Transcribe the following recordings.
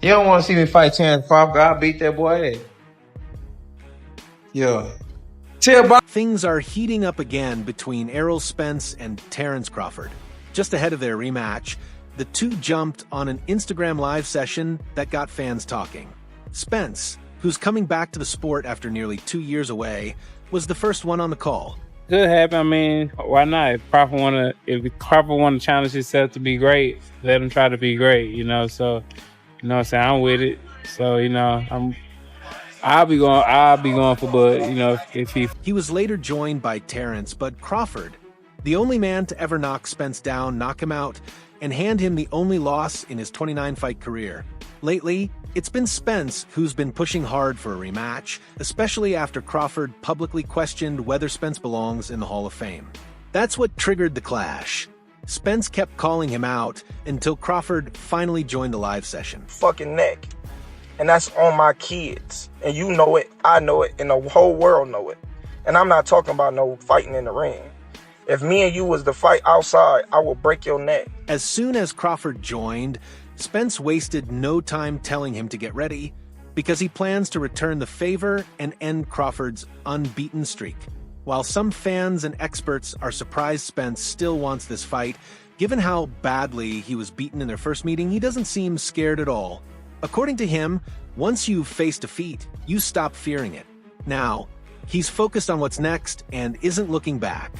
You don't want to see me fight Terence Crawford. I'll beat that boy ass. Yeah. Things are heating up again between Errol Spence and Terence Crawford. Just ahead of their rematch, the two jumped on an Instagram live session that got fans talking. Spence, who's coming back to the sport after nearly 2 years away, was the first one on the call. Could happen. I mean, why not? If Crawford want to challenge himself to be great, let him try to be great. So what I'm saying, I'm with it. So I'll be going for Bud. If he was later joined by Terence, but Crawford, the only man to ever knock Spence down, knock him out, and hand him the only loss in his 29-fight career. Lately, it's been Spence who's been pushing hard for a rematch, especially after Crawford publicly questioned whether Spence belongs in the Hall of Fame. That's what triggered the clash. Spence kept calling him out until Crawford finally joined the live session. Fucking neck. And that's on my kids. And you know it, I know it, and the whole world know it. And I'm not talking about no fighting in the ring. If me and you was to fight outside, I will break your neck. As soon as Crawford joined, Spence wasted no time telling him to get ready because he plans to return the favor and end Crawford's unbeaten streak. While some fans and experts are surprised Spence still wants this fight, given how badly he was beaten in their first meeting, he doesn't seem scared at all. According to him, once you've faced defeat, you stop fearing it. Now, he's focused on what's next and isn't looking back.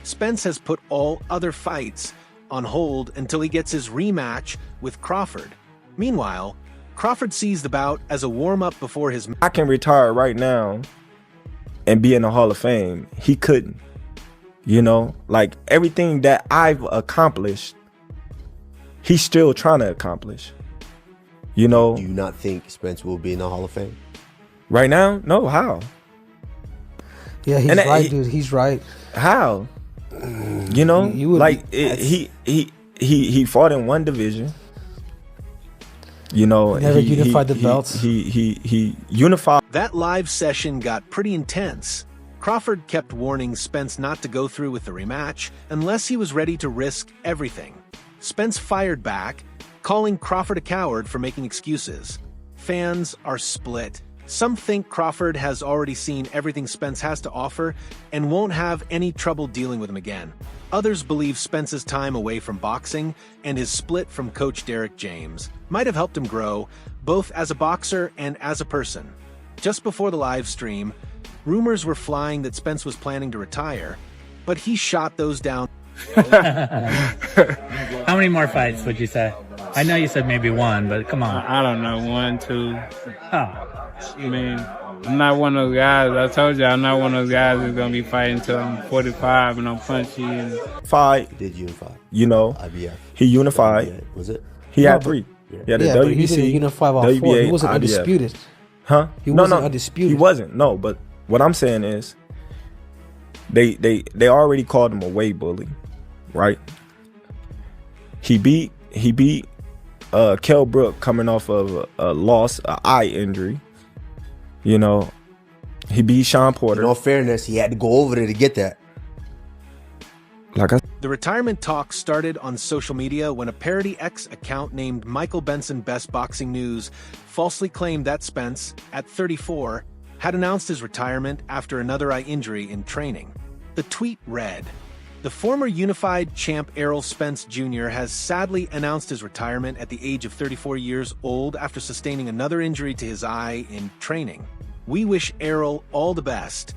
Spence has put all other fights on hold until he gets his rematch with Crawford. Meanwhile, Crawford sees the bout as a warm-up before his... I can retire right now and be in the Hall of Fame. He couldn't. Like everything that I've accomplished, he's still trying to accomplish. Do you not think Spence will be in the Hall of Fame? Right now? No, how? Yeah, he's right, dude. He's right. How? He fought in one division. He never unified the belts. He unified. That live session got pretty intense. Crawford kept warning Spence not to go through with the rematch unless he was ready to risk everything. Spence fired back, calling Crawford a coward for making excuses. Fans are split. Some think Crawford has already seen everything Spence has to offer and won't have any trouble dealing with him again. Others believe Spence's time away from boxing and his split from coach Derek James might have helped him grow, both as a boxer and as a person. Just before the live stream, rumors were flying that Spence was planning to retire, but he shot those down. How many more fights would you say? I know you said maybe one, but come on. I don't know, 1, 2. Oh. I mean, I'm not one of those guys. I told you I'm not one of those guys that's gonna be fighting until I'm 45 and I'm punchy and fight. Did unify? IBF. He unified. IBF, was it? He had 3. Yeah, the WBC. But he didn't unify all 4. He wasn't undisputed. Huh? He wasn't undisputed. He wasn't. No, but what I'm saying is, they already called him a weight bully, right? He beat Kell Brook coming off of a loss, an eye injury. He beat Sean Porter. In all fairness, he had to go over there to get that. The retirement talk started on social media when a parody X account named Michael Benson Best Boxing News falsely claimed that Spence, at 34, had announced his retirement after another eye injury in training. The tweet read, "The former unified champ Errol Spence Jr. has sadly announced his retirement at the age of 34 years old after sustaining another injury to his eye in training. We wish Errol all the best."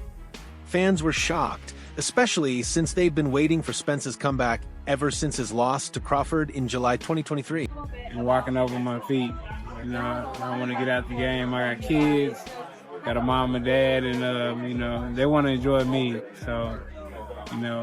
Fans were shocked, especially since they've been waiting for Spence's comeback ever since his loss to Crawford in July 2023. I'm walking over my feet. I want to get out the game. I got kids, got a mom and dad, and they want to enjoy me. So.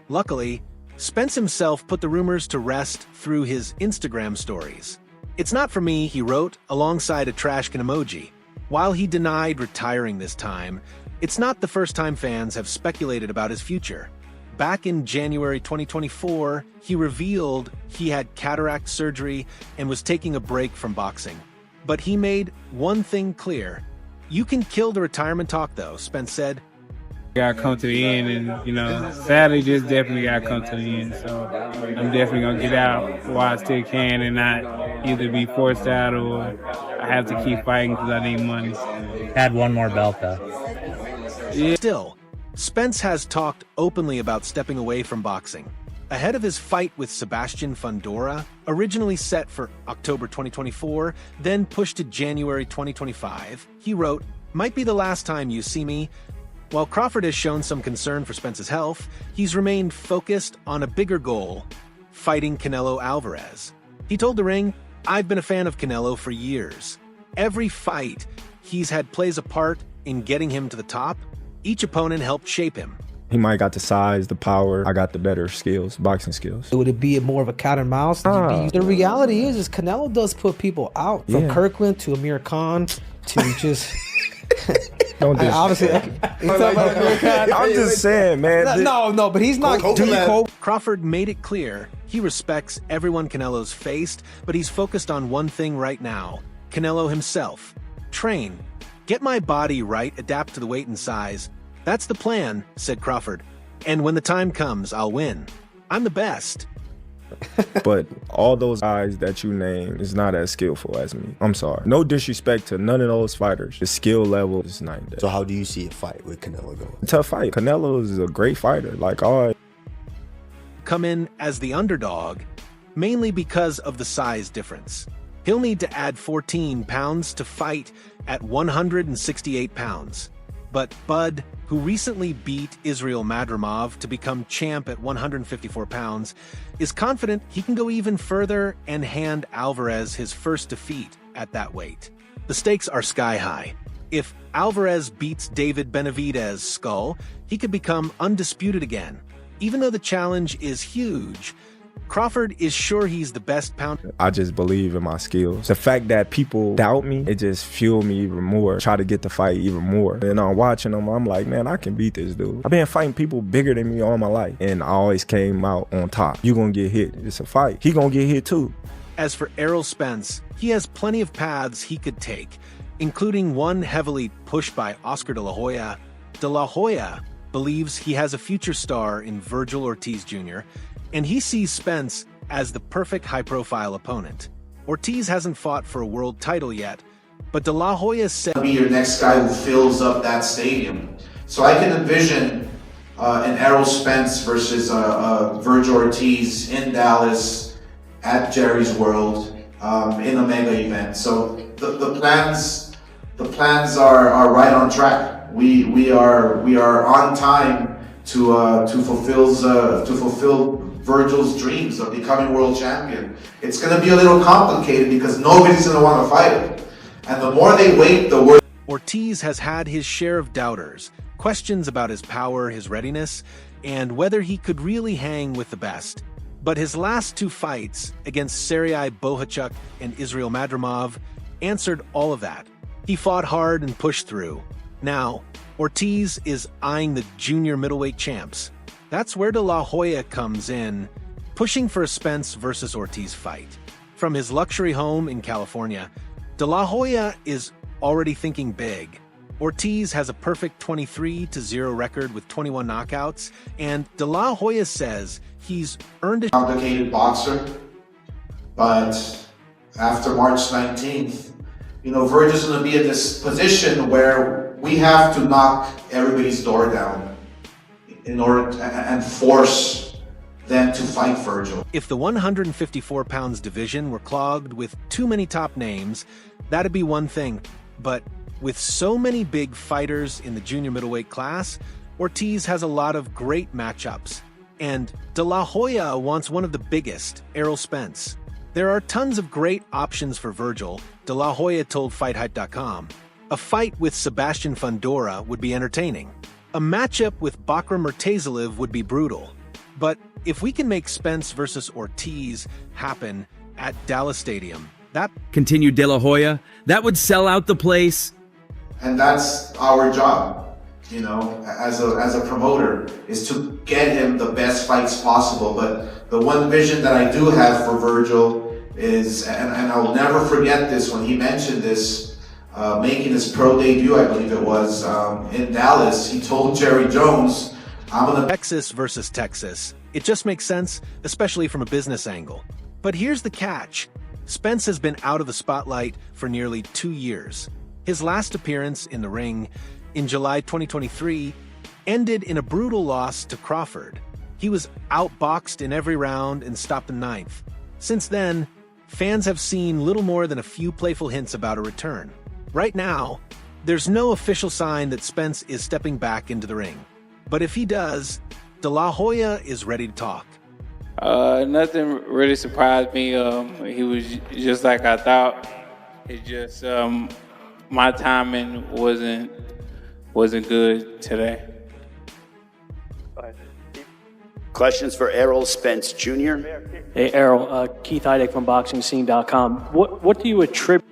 Luckily, Spence himself put the rumors to rest through his Instagram stories. "It's not for me," he wrote, alongside a trash can emoji. While he denied retiring this time, it's not the first time fans have speculated about his future. Back in January 2024, he revealed he had cataract surgery and was taking a break from boxing. But he made one thing clear. "You can kill the retirement talk, though," Spence said. Gotta come to the end, and sadly, just definitely gotta come to the end. So I'm definitely gonna get out while I still can, and not either be forced out or I I have to keep fighting because I need money. Add one more belt, though. Yeah. Still, Spence has talked openly about stepping away from boxing. Ahead of his fight with Sebastian Fundora, originally set for October 2024, then pushed to January 2025, he wrote, "Might be the last time you see me." While Crawford has shown some concern for Spence's health, he's remained focused on a bigger goal, fighting Canelo Alvarez. He told The Ring, "I've been a fan of Canelo for years. Every fight he's had plays a part in getting him to the top. Each opponent helped shape him." He might got the size, the power. I got the better skills, boxing skills. Would it be more of a cat and mouse? The reality is Canelo does put people out. From Kirkland to Amir Khan to just... Don't do obviously, I'm just saying, man. No, but he's not. Crawford made it clear he respects everyone Canelo's faced, but he's focused on one thing right now, Canelo himself. Train. Get my body right, adapt to the weight and size. That's the plan, said Crawford. And when the time comes, I'll win. I'm the best. But all those guys that you name is not as skillful as me. I'm sorry. No disrespect to none of those fighters. The skill level is night and day. So how do you see a fight with Canelo going? Tough fight. Canelo is a great fighter. Like, come in as the underdog, mainly because of the size difference. He'll need to add 14 pounds to fight at 168 pounds. But Bud, who recently beat Israel Madrimov to become champ at 154 pounds, is confident he can go even further and hand Alvarez his first defeat at that weight. The stakes are sky high. If Alvarez beats David Benavidez's skull, he could become undisputed again. Even though the challenge is huge, Crawford is sure he's the best pounder. I just believe in my skills. The fact that people doubt me, it just fueled me even more. Try to get the fight even more. And I'm watching them, I'm like, man, I can beat this dude. I've been fighting people bigger than me all my life, and I always came out on top. You gonna get hit. It's a fight. He gonna get hit too. As for Errol Spence, he has plenty of paths he could take, including one heavily pushed by Oscar De La Hoya. De La Hoya believes he has a future star in Virgil Ortiz Jr., and he sees Spence as the perfect high-profile opponent. Ortiz hasn't fought for a world title yet, but De La Hoya said, "Be your next guy who fills up that stadium." So I can envision an Errol Spence versus Virgil Ortiz in Dallas at Jerry's World in a mega event. So the plans are right on track. We are on time to fulfill Virgil's dreams of becoming world champion. It's going to be a little complicated because nobody's going to want to fight him. And the more they wait, the worse. Ortiz has had his share of doubters, questions about his power, his readiness, and whether he could really hang with the best. But his last two fights against Sergey Bohachuk and Israel Madrimov answered all of that. He fought hard and pushed through. Now, Ortiz is eyeing the junior middleweight champs. That's where De La Hoya comes in, pushing for a Spence versus Ortiz fight. From his luxury home in California, De La Hoya is already thinking big. Ortiz has a perfect 23-0 record with 21 knockouts, and De La Hoya says he's earned a complicated boxer. But after March 19th, Virgil's going to be in this position where we have to knock everybody's door down in order and force them to fight Virgil. If the 154 pounds division were clogged with too many top names, that'd be one thing. But with so many big fighters in the junior middleweight class, Ortiz has a lot of great matchups. And De La Hoya wants one of the biggest, Errol Spence. There are tons of great options for Virgil, De La Hoya told FightHype.com. A fight with Sebastian Fundora would be entertaining. A matchup with Bakram Murtazalev would be brutal. But if we can make Spence versus Ortiz happen at Dallas Stadium, that... Continued De La Hoya, that would sell out the place. And that's our job, as a promoter, is to get him the best fights possible. But the one vision that I do have for Virgil is, and I'll never forget this when he mentioned this, making his pro debut, I believe it was, in Dallas, he told Jerry Jones, "I'm gonna..." Texas versus Texas. It just makes sense, especially from a business angle. But here's the catch. Spence has been out of the spotlight for nearly 2 years. His last appearance in the ring, in July 2023, ended in a brutal loss to Crawford. He was outboxed in every round and stopped in 9th. Since then, fans have seen little more than a few playful hints about a return. Right now, there's no official sign that Spence is stepping back into the ring. But if he does, De La Hoya is ready to talk. Nothing really surprised me. He was just like I thought. It's just my timing wasn't good today. Questions for Errol Spence Jr. Hey, Errol, Keith Heideck from boxingscene.com. What do you attribute?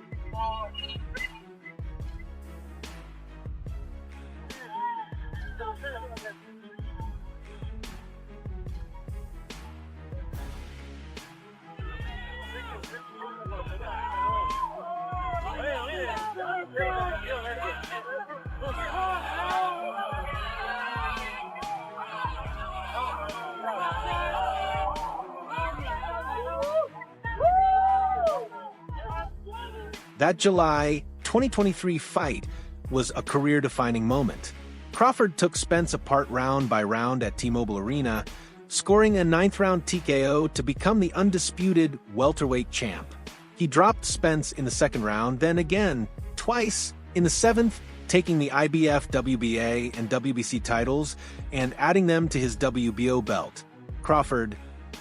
That July 2023 fight was a career-defining moment. Crawford took Spence apart round by round at T-Mobile Arena, scoring a 9th-round TKO to become the undisputed welterweight champ. He dropped Spence in the 2nd round, then again, twice in the 7th, taking the IBF, WBA, and WBC titles and adding them to his WBO belt. Crawford,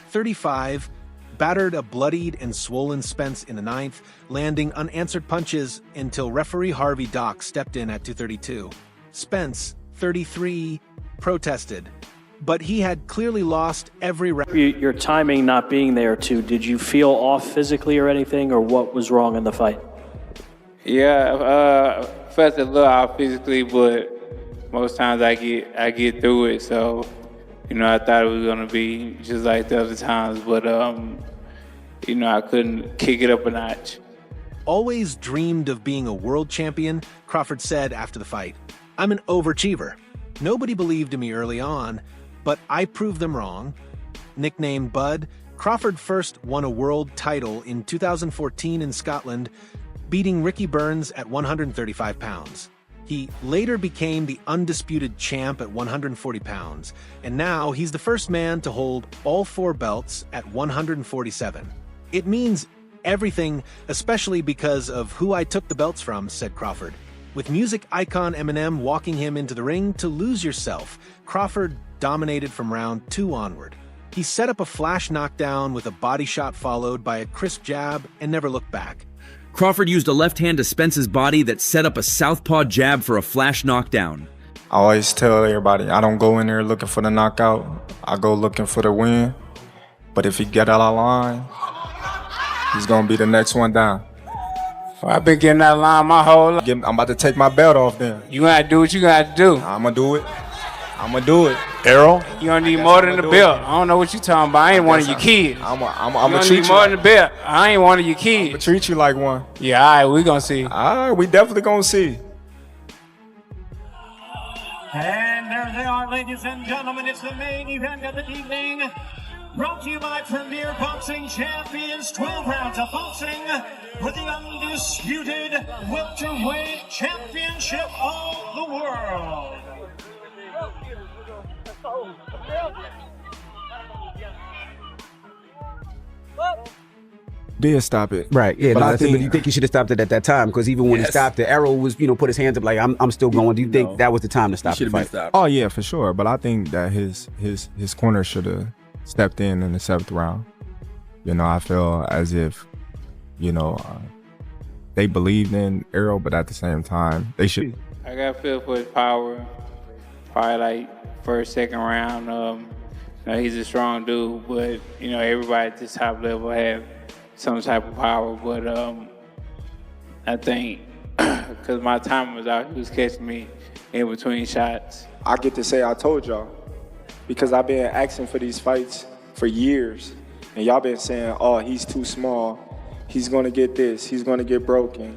35, battered a bloodied and swollen Spence in the 9th, landing unanswered punches until referee Harvey Dock stepped in at 232. Spence, 33, protested, but he had clearly lost every round. Your timing not being there, too. Did you feel off physically or anything, or what was wrong in the fight? Yeah, felt a little off physically, but most times I get through it. So, I thought it was gonna be just like the other times, but I couldn't kick it up a notch. Always dreamed of being a world champion, Crawford said after the fight. I'm an overachiever. Nobody believed in me early on, but I proved them wrong. Nicknamed Bud, Crawford first won a world title in 2014 in Scotland, beating Ricky Burns at 135 pounds. He later became the undisputed champ at 140 pounds, and now he's the first man to hold all 4 belts at 147. It means everything, especially because of who I took the belts from, said Crawford. With music icon Eminem walking him into the ring to lose yourself, Crawford dominated from round 2 onward. He set up a flash knockdown with a body shot followed by a crisp jab and never looked back. Crawford used a left hand to Spence's body that set up a southpaw jab for a flash knockdown. I always tell everybody, I don't go in there looking for the knockout. I go looking for the win. But if he get out of line, he's going to be the next one down. Well, I've been getting that line my whole life. I'm about to take my belt off then. You got to do what you got to do. I'm going to do it. I'm going to do it. Errol? You don't need more than the belt. I don't know what you talking about. I ain't one of your kids. I'm going to treat you. you need more than the belt. I ain't one of your kids. I'm going to treat you like one. Yeah, all right, we going to see. All right, we definitely going to see. And there they are, ladies and gentlemen. It's the main event of the evening. Brought to you by Premier Boxing Champions. 12 rounds of boxing for the undisputed welterweight championship of the world. Did stop it. Right, yeah. But No, I think, but you think he should have stopped it at that time? Because even when he stopped it, Errol was, put his hands up like, I'm still going. Do you think that was the time to stop the fight? Oh, yeah, for sure. But I think that his corner should have stepped in the 7th round. I feel as if, they believed in Errol, but at the same time, they should. I got a feel for his power. Probably like first, second round. He's a strong dude, but everybody at this top level have some type of power. But I think because my time was out, he was catching me in between shots. I get to say I told y'all because I've been asking for these fights for years, and y'all been saying, "Oh, he's too small. He's gonna get this. He's gonna get broken."